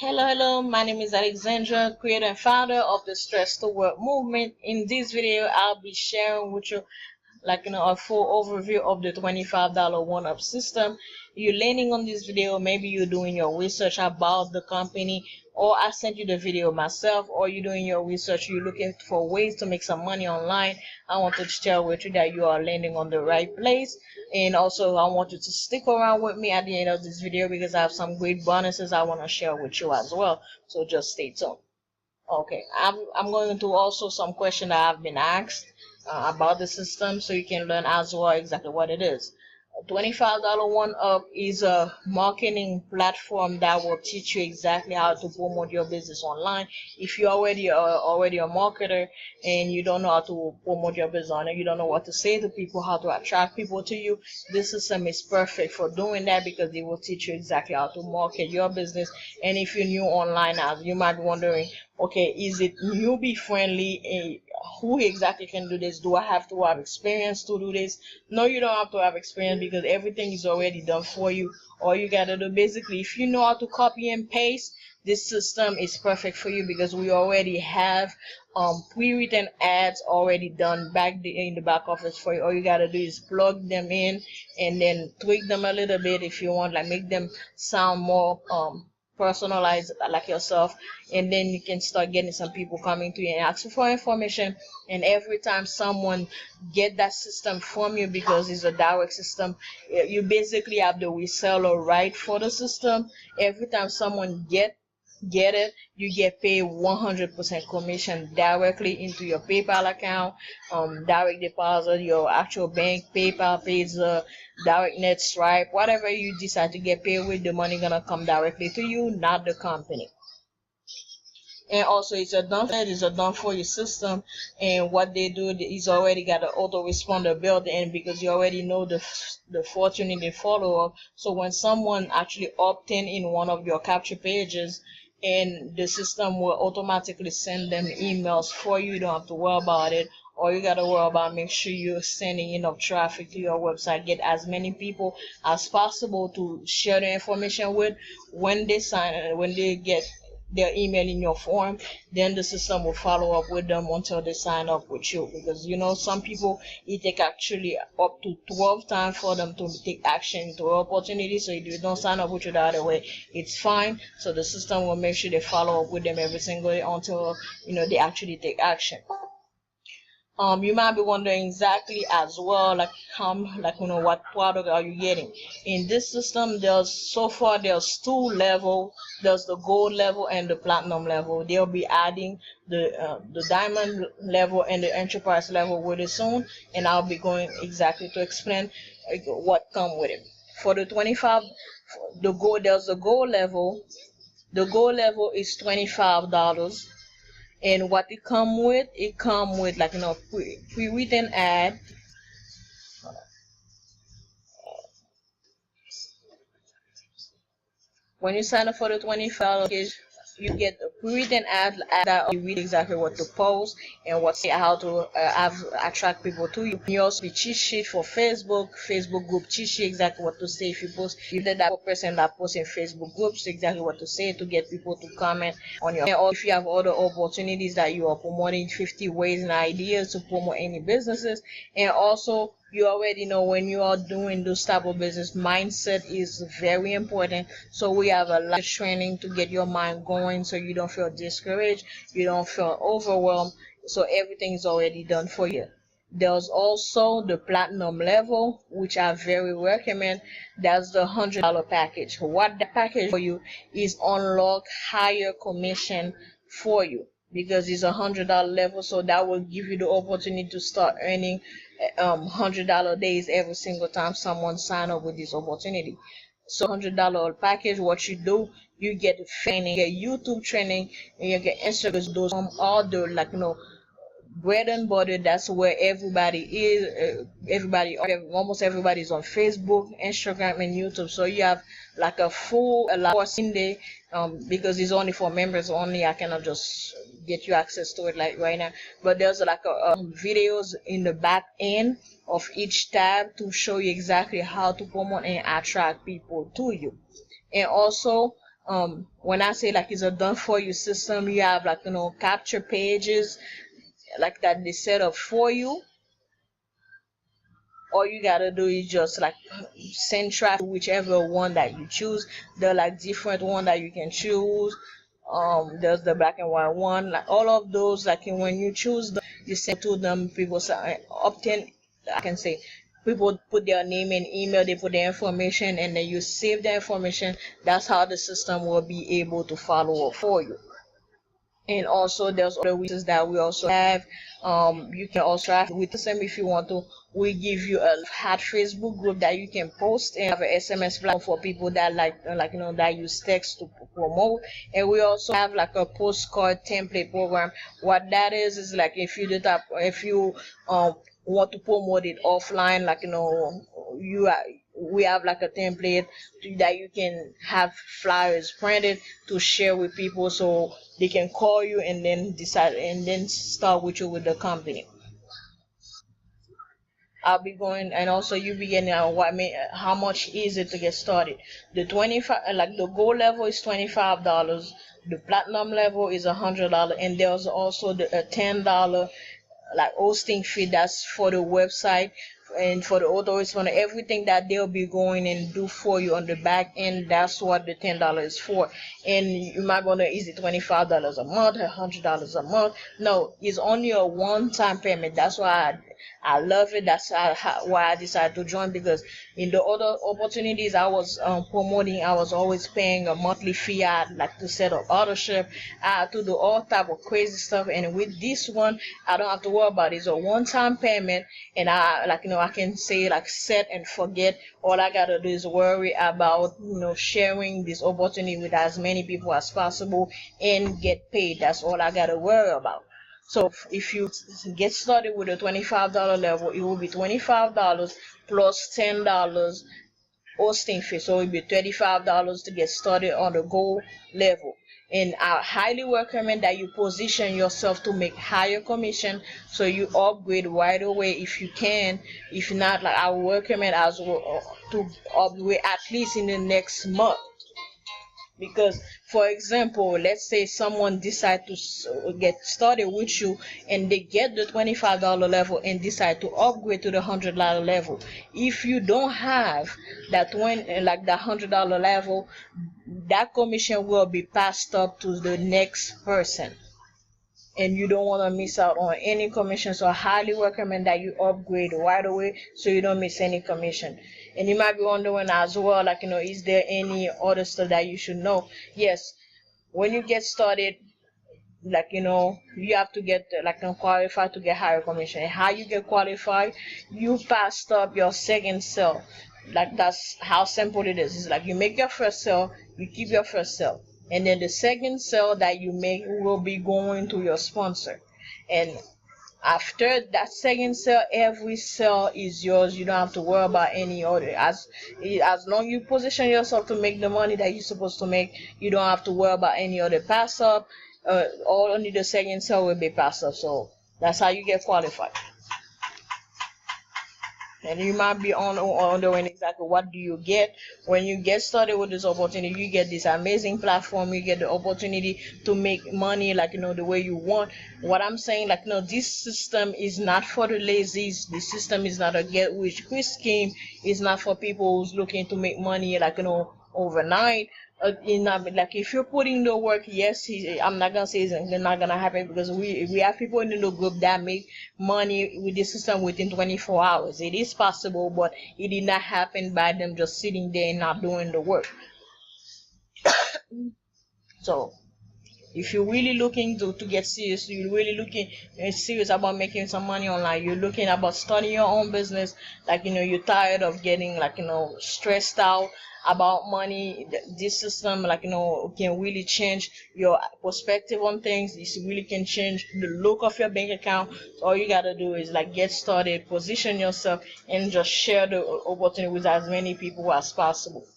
Hello, my name is Alexandra, creator and founder of the Stress to Work movement. In this video, I'll be sharing with you a full overview of the $25 one-up system. You're landing on this video, maybe you're doing your research about the company, or I sent you the video myself, or you're doing your research, you're looking for ways to make some money online. I want to share with you that you are landing on the right place. And also I want you to stick around with me at the end of this video because I have some great bonuses I want to share with you as well. So just stay tuned. Okay, I'm going to also some question that I've been asked about the system, so you can learn as well exactly what it is. $25 one up is a marketing platform that will teach you exactly how to promote your business online. If you already are already a marketer and you don't know how to promote your business online, you don't know what to say to people, how to attract people to you, this system is perfect for doing that because it will teach you exactly how to market your business. And if you're new online, as you might be wondering, okay, is it newbie friendly? Who exactly can do this? Do I have to have experience to do this? No, you don't have to have experience because everything is already done for you. All you gotta do, basically, if you know how to copy and paste, this system is perfect for you because we already have pre-written ads already done in the back office for you. All you gotta do is plug them in and then tweak them a little bit if you want, like make them sound more personalized like yourself, and then you can start getting some people coming to you and asking for information. And every time someone get that system from you, because it's a direct system, you basically have the reseller right for the system. Every time someone get it, you get paid 100% commission directly into your PayPal account, direct deposit, your actual bank, PayPal, Payza, DirectNet, Stripe, whatever you decide to get paid with, the money gonna come directly to you, not the company. And also it's a done for you system, and what they do is already got an autoresponder built in because you already know the fortune in the follow-up. So when someone actually opt in one of your capture pages, and the system will automatically send them emails for you. You don't have to worry about it. All you gotta worry about, make sure you're sending enough traffic to your website, get as many people as possible to share the information with. When they get their email in your form, then the system will follow up with them until they sign up with you, because some people, it take actually up to 12 times for them to take action to opportunity. So if you don't sign up with you the other way, it's fine. So the system will make sure they follow up with them every single day until they actually take action. You might be wondering exactly as well, what product are you getting in this system. There's two levels. There's the gold level and the platinum level. They'll be adding the diamond level and the enterprise level with it soon, and I'll be going exactly to explain what come with it. For the 25, there's the gold level. The gold level is $25. And what it come with, pre-written ad. When you sign up for the $25, you get a pre-written ad that you read exactly what to post and how to attract people to you. You also be cheat sheet for Facebook group cheat sheet, exactly what to say if you post. You did that person that posts in Facebook groups, exactly what to say to get people to comment on your. Or if you have other opportunities that you are promoting, 50 ways and ideas to promote any businesses. And also, you already know, when you are doing this type of business, mindset is very important. So we have a lot of training to get your mind going so you don't feel discouraged, you don't feel overwhelmed. So everything is already done for you. There's also the platinum level, which I very recommend. That's the $100 package. What the package for you is unlock higher commission for you, because it's $100 level. So that will give you the opportunity to start earning $100 days every single time someone sign up with this opportunity. So $100 package, what you do, you get training, you get YouTube training, and you get Instagram, those all the bread and butter. That's where everybody is. Almost everybody is on Facebook, Instagram, and YouTube. So you have like a course in there, because it's only for members only. I cannot just get you access to it like right now, but there's videos in the back end of each tab to show you exactly how to promote and attract people to you. And also, when I say like it's a done for you system, you have like capture pages like that they set up for you. All you gotta do is just like send traffic to whichever one that you choose. There are like different one that you can choose. There's the black and white one, like all of those. Like when you choose them, you send to them. People say, obtain. I can say people put their name and email. They put their information, and then you save the information. That's how the system will be able to follow up for you. And also there's other resources that we also have. You can also interact with them if you want to. We give you a hot Facebook group that you can post, and have an SMS platform for people that that use text to promote. And we also have like a postcard template program. What that is like if you want to promote it offline, we have like a template that you can have flyers printed to share with people, so they can call you and then decide and then start with you with the company. I'll be going, and also you be getting how much is it to get started. The 25, like the gold level is $25, the platinum level is $100, and there's also the $10 like hosting fee. That's for the website and for the autoresponder, everything that they'll be going and do for you on the back end. That's what the $10 is for. And you might wonder, is it $25 a month, $100 a month? No, it's only a one-time payment. That's why I love it. That's why I decided to join, because in the other opportunities I was promoting, I was always paying a monthly fee. I had like to set up ownership. I had to do all type of crazy stuff. And with this one, I don't have to worry about it. It's a one-time payment, and I can say like set and forget. All I gotta do is worry about sharing this opportunity with as many people as possible and get paid. That's all I gotta worry about. So if you get started with a $25 level, it will be $25 plus $10 hosting fee. So it will be $35 to get started on the gold level. And I highly recommend that you position yourself to make higher commission, so you upgrade right away if you can. If not, like I would recommend as well to upgrade at least in the next month. Because for example, let's say someone decide to get started with you and they get the $25 level and decide to upgrade to the $100 level. If you don't have that $100 level, that commission will be passed up to the next person, and you don't want to miss out on any commission. So I highly recommend that you upgrade right away so you don't miss any commission. And you might be wondering as well, is there any other stuff that you should know? Yes, when you get started, you have to get qualified to get higher commission. And how you get qualified, you passed up your second sale. That's how simple it is. It's like you make your first sale, you keep your first sale, and then the second sale that you make will be going to your sponsor. And after that second sale, every sale is yours. You don't have to worry about any other. As long you position yourself to make the money that you're supposed to make, you don't have to worry about any other pass up. Only the second sale will be passed up. So that's how you get qualified. And you might be wondering exactly what do you get when you get started with this opportunity. You get this amazing platform. You get the opportunity to make money the way you want. What I'm saying, this system is not for the lazy. This system is not a get rich quick scheme. It's not for people who's looking to make money overnight. If you're putting the work, yes, I'm not gonna say it's not gonna happen, because we have people in the group that make money with this system within 24 hours. It is possible, but it did not happen by them just sitting there and not doing the work. So if you're really looking to get serious, you're really looking serious about making some money online, you're looking about starting your own business, you're tired of getting stressed out about money, this system can really change your perspective on things. This really can change the look of your bank account. So all you gotta do is get started, position yourself, and just share the opportunity with as many people as possible.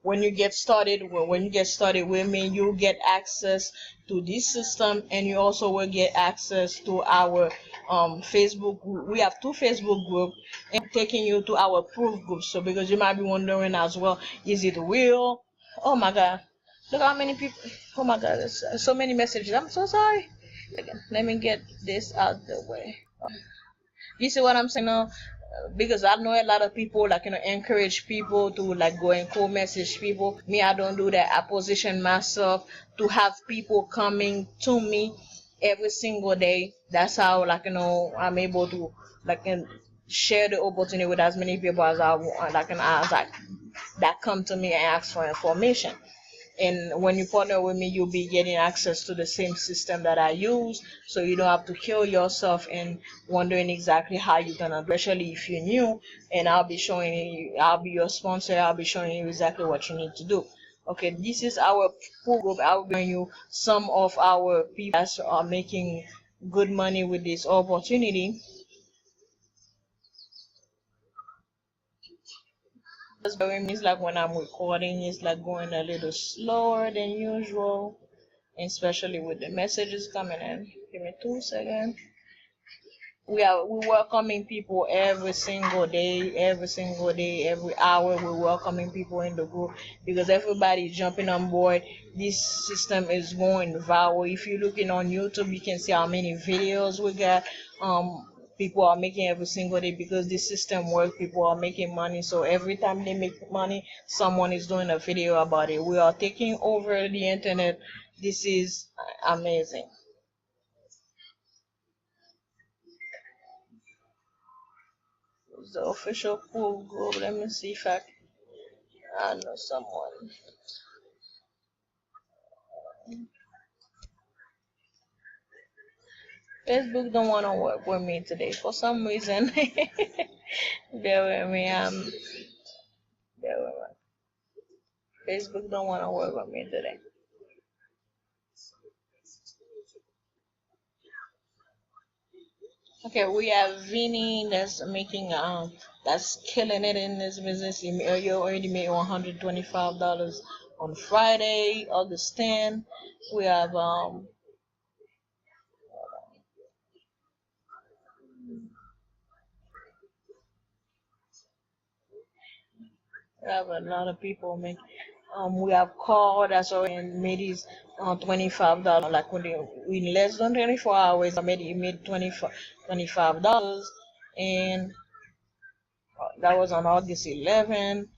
When you get started with me, you get access to this system, and you also will get access to our Facebook. We have two Facebook groups, and taking you to our proof group. So because you might be wondering as well, is it real? Oh my God. Look how many people. Oh my God. There's so many messages. I'm so sorry. Again, let me get this out the way. You see what I'm saying now? Because I know a lot of people like encourage people to like go and co-message people. Me, I don't do that. I position myself to have people coming to me every single day. That's how I'm able to like share the opportunity with as many people as I want, that come to me and ask for information. And when you partner with me, you'll be getting access to the same system that I use, so you don't have to kill yourself and wondering exactly how you're gonna do, especially if you're new. And I'll be showing you, I'll be your sponsor, I'll be showing you exactly what you need to do. Okay, this is our pool group. I'll be showing you some of our people that are making good money with this opportunity. That's what it means, like when I'm recording, it's like going a little slower than usual, especially with the messages coming in. Give me 2 seconds. We welcoming people every single day, every hour. We're welcoming people in the group because everybody's jumping on board. This system is going viral. If you're looking on YouTube, you can see how many videos we got. People are making every single day because the system works. People are making money. So every time they make money, someone is doing a video about it. We are taking over the internet. This is amazing. The official pool group. Let me see if I know someone. Facebook don't want to work with me today for some reason. Bear with me. Bear with me. Facebook don't want to work with me today. Okay, we have Vinny that's killing it in this business. You already made $125 on Friday, August 10. We have We have a lot of people make. We have called that's already made his $25. Like in less than 24 hours, he made $25, and that was on August 11,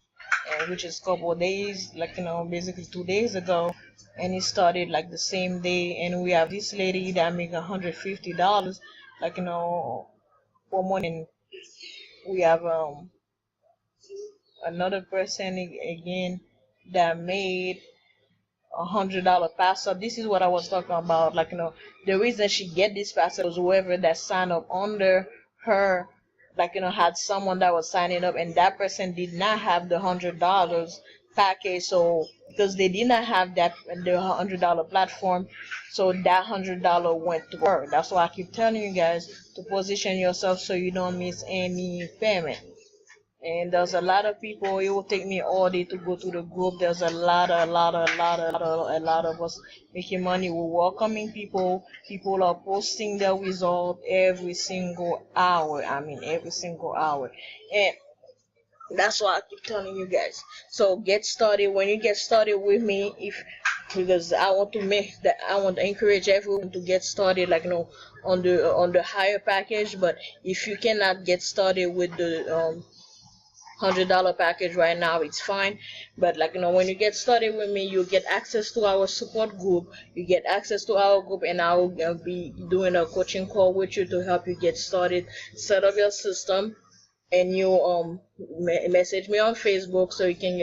which is a couple of days, like basically 2 days ago. And he started like the same day. And we have this lady that make $150, like for morning. We have another person again that made $100 pass up. This is what I was talking about. Like the reason she get this pass up was whoever that signed up under her, like had someone that was signing up, and that person did not have the $100 package. So because they did not have the $100 platform, so that $100 went to her. That's why I keep telling you guys to position yourself so you don't miss any payment. And there's a lot of people. It will take me all day to go to the group. There's a lot of us making money. We're welcoming people. People are posting their result every single hour. I mean, every single hour. And that's why I keep telling you guys. So get started. When you get started with me, because I want to make that, I want to encourage everyone to get started, like on the higher package. But if you cannot get started with the $100 package right now, it's fine. But like when you get started with me, you get access to our support group. You get access to our group, and I'll be doing a coaching call with you to help you get started, set up your system. And you message me on Facebook so you can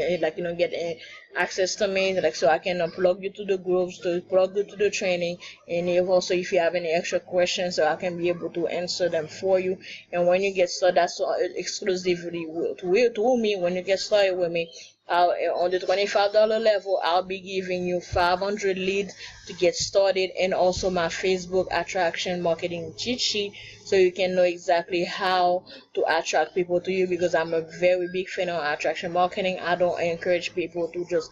get access to me, like so I can plug you to the groups, to plug you to the training. And if you have any extra questions, so I can be able to answer them for you. And when you get started, that's exclusively to me. When you get started with me, on the $25 level, I'll be giving you 500 leads to get started, and also my Facebook attraction marketing cheat sheet, so you can know exactly how to attract people to you. Because I'm a very big fan of attraction marketing. I don't encourage people to just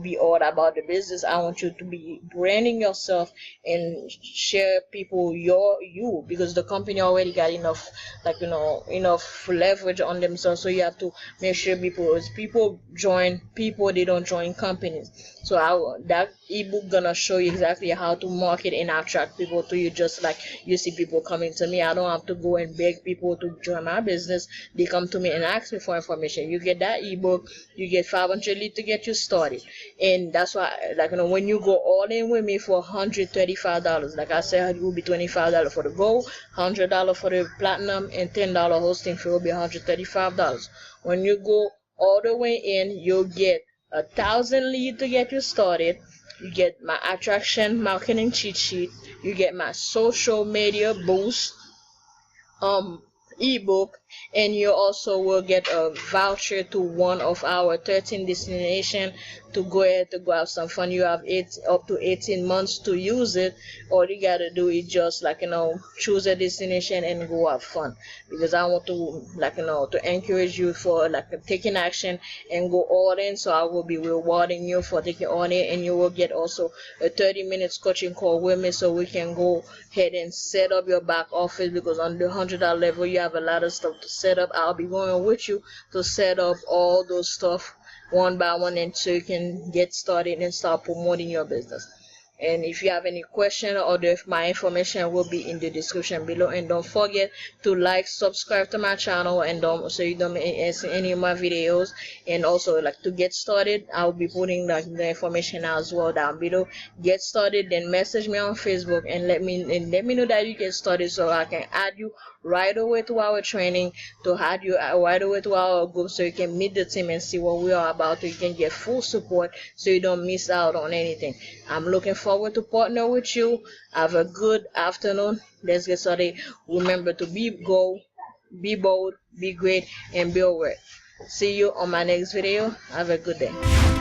be all about the business. I want you to be branding yourself and share people you, because the company already got enough enough leverage on themselves. So you have to make sure people join people, they don't join companies. So that ebook gonna show you exactly how to market and attract people to you, just like you see people coming to me. I don't have to go and beg people to join my business. They come to me and ask me for information. You get that ebook, you get 500 leads to get you started. And that's why, like, when you go all in with me for $135, like I said, it will be $25 for the gold, $100 for the platinum, and $10 hosting fee will be $135. When you go all the way in, you'll get 1,000 leads to get you started. You get my attraction marketing cheat sheet. You get my social media boost ebook, and you also will get a voucher to one of our 13 destinations to go ahead to go have some fun. You have up to 18 months to use it. All you gotta do is just, like, choose a destination and go have fun, because I want to, like, to encourage you for, like, taking action and go all in. So I will be rewarding you for taking on it, and you will get also a 30 minutes coaching call with me, so we can go ahead and set up your back office, because on the $100 level you have a lot of stuff to set up. I'll be going with you to set up all those stuff one by one, and so you can get started and start promoting your business. And if you have any question, or if my information will be in the description below. And don't forget to like, subscribe to my channel, and so you don't miss any of my videos. And also, like, to get started, I'll be putting, like, the information as well down below. Get started, then message me on Facebook and let me know that you get started, so I can add you right away to our training, to add you right away to our group, so you can meet the team and see what we are about. You can get full support, so you don't miss out on anything. I'm looking forward to partner with you. Have a good afternoon. Let's get started. Remember to be bold, be great, and be aware. See you on my next video. Have a good day.